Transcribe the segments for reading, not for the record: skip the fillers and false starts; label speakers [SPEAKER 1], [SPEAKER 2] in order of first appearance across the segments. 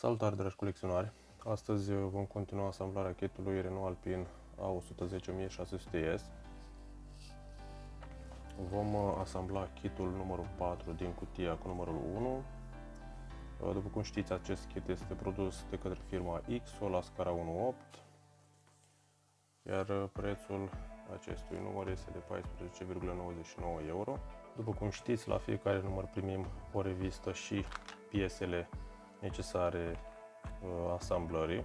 [SPEAKER 1] Salutare, dragi colecționari! Astăzi vom continua asamblarea kitului Renault Alpine A110600S. Vom asambla kitul numărul 4 din cutia cu numărul 1. După cum știți, acest kit este produs de către firma XO la scara 1.8, iar prețul acestui număr este de 14,99 euro. După cum știți, la fiecare număr primim o revistă și piesele necesare asamblării.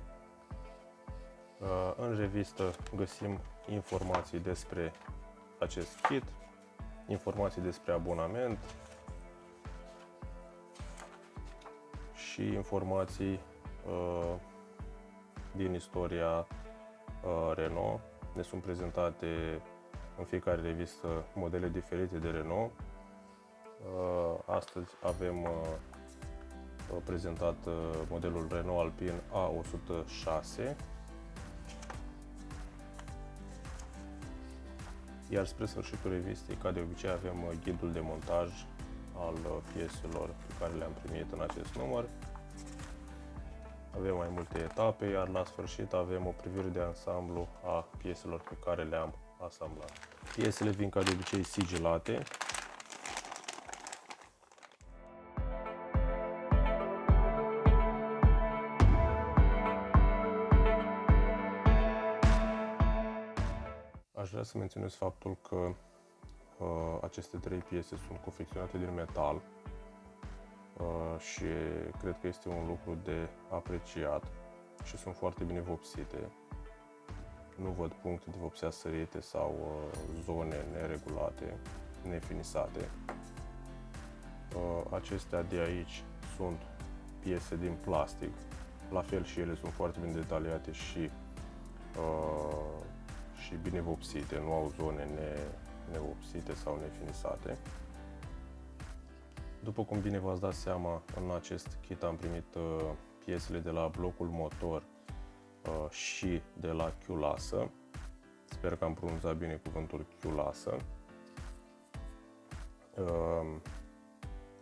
[SPEAKER 1] În revistă găsim informații despre acest kit, informații despre abonament și informații din istoria Renault. Ne sunt prezentate în fiecare revistă modele diferite de Renault. Astăzi avem prezentat modelul Renault Alpine A106, iar spre sfârșitul revistei, ca de obicei, avem ghidul de montaj al pieselor pe care le-am primit în acest număr. Avem mai multe etape, iar la sfârșit avem o privire de ansamblu a pieselor pe care le-am asamblat. Piesele vin ca de obicei sigilate. Aș vrea să menționez faptul că aceste trei piese sunt confecționate din metal și cred că este un lucru de apreciat și sunt foarte bine vopsite. Nu văd puncte de vopsea sărite sau zone neregulate, nefinisate. Acestea de aici sunt piese din plastic, la fel și ele sunt foarte bine detaliate și bine vopsite, nu au zone nevopsite sau nefinisate. După cum bine v-ați dat seama, în acest kit am primit piesele de la blocul motor și de la chiulasă. Sper că am pronunțat bine cuvântul chiulasă.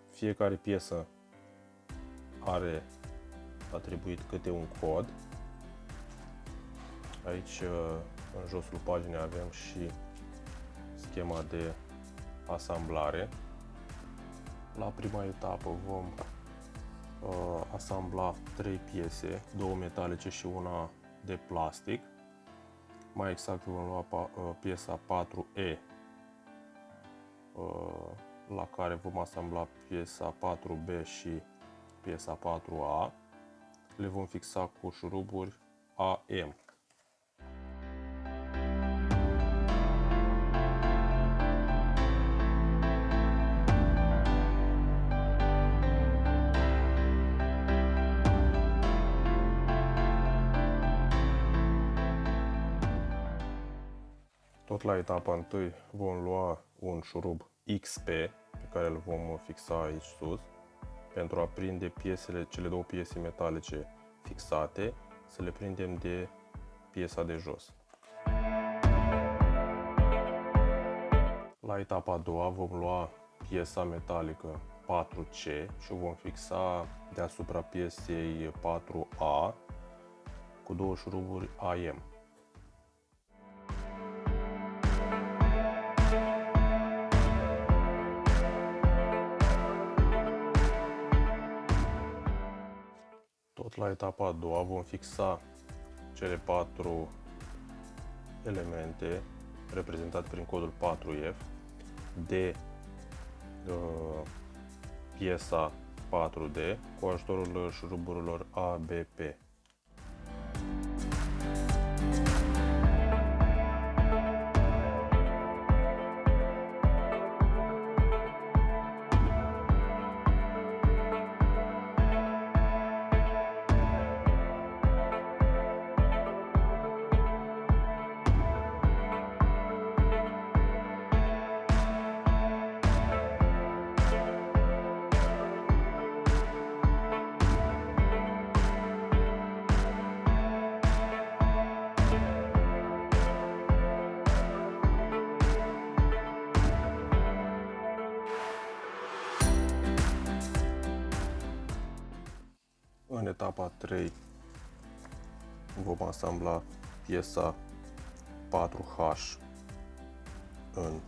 [SPEAKER 1] Fiecare piesă are atribuit câte un cod. Aici, în josul paginii, avem și schema de asamblare. La prima etapă vom asambla 3 piese, 2 metalice și una de plastic. Mai exact vom lua piesa 4E, la care vom asambla piesa 4B și piesa 4A. Le vom fixa cu șuruburi AM. Tot la etapa 1 vom lua un șurub XP pe care îl vom fixa aici sus pentru a prinde cele două piese metalice fixate, să le prindem de piesa de jos. La etapa a doua vom lua piesa metalică 4C și o vom fixa deasupra piesei 4A cu două șuruburi AM. Tot la etapa a doua vom fixa cele 4 elemente reprezentate prin codul 4F de piesa 4D cu ajutorul șuruburilor ABP. În etapa 3 vom asambla piesa 4H în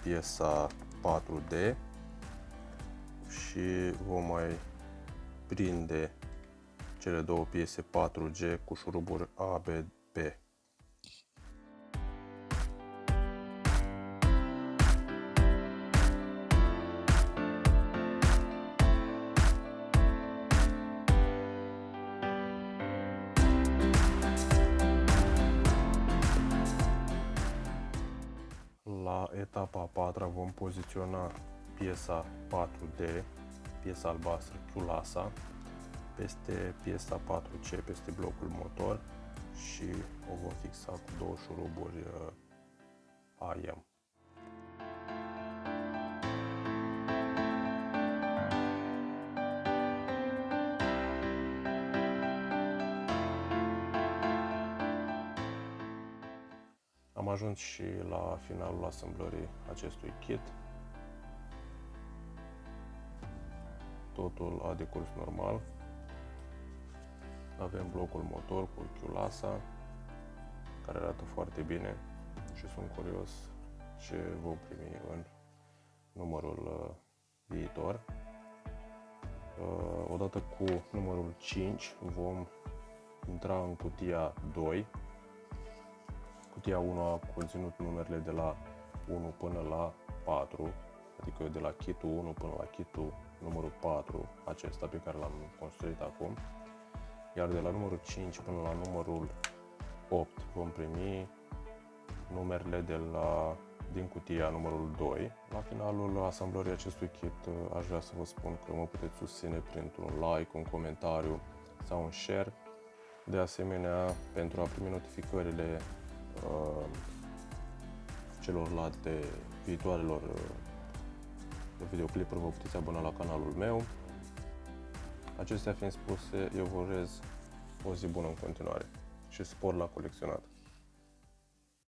[SPEAKER 1] piesa 4D și vom mai prinde cele două piese 4G cu șuruburi ABB. La etapa a patra vom poziționa piesa 4D, piesa albastră Culasa, peste piesa 4C, peste blocul motor și o vom fixa cu două șuruburi AM. Am ajuns și la finalul asamblării acestui kit. Totul a decurs normal. Avem blocul motor cu Culasa, care arată foarte bine și sunt curios ce vom primi în numărul viitor. Odată cu numărul 5 vom intra în cutia 2. Cutia 1 a conținut numerele de la 1 până la 4, adică de la kitul 1 până la kitul numărul 4, acesta pe care l-am construit acum. Iar de la numărul 5 până la numărul 8 vom primi numerele din cutia numărul 2. La finalul asamblării acestui kit aș vrea să vă spun că mă puteți susține printr-un like, un comentariu sau un share. De asemenea, pentru a primi notificările celorlalte viitoarelor videoclipuri, vă puteți abona la canalul meu. Acestea fiind spuse, eu vă urez o zi bună în continuare și spor la colecționat!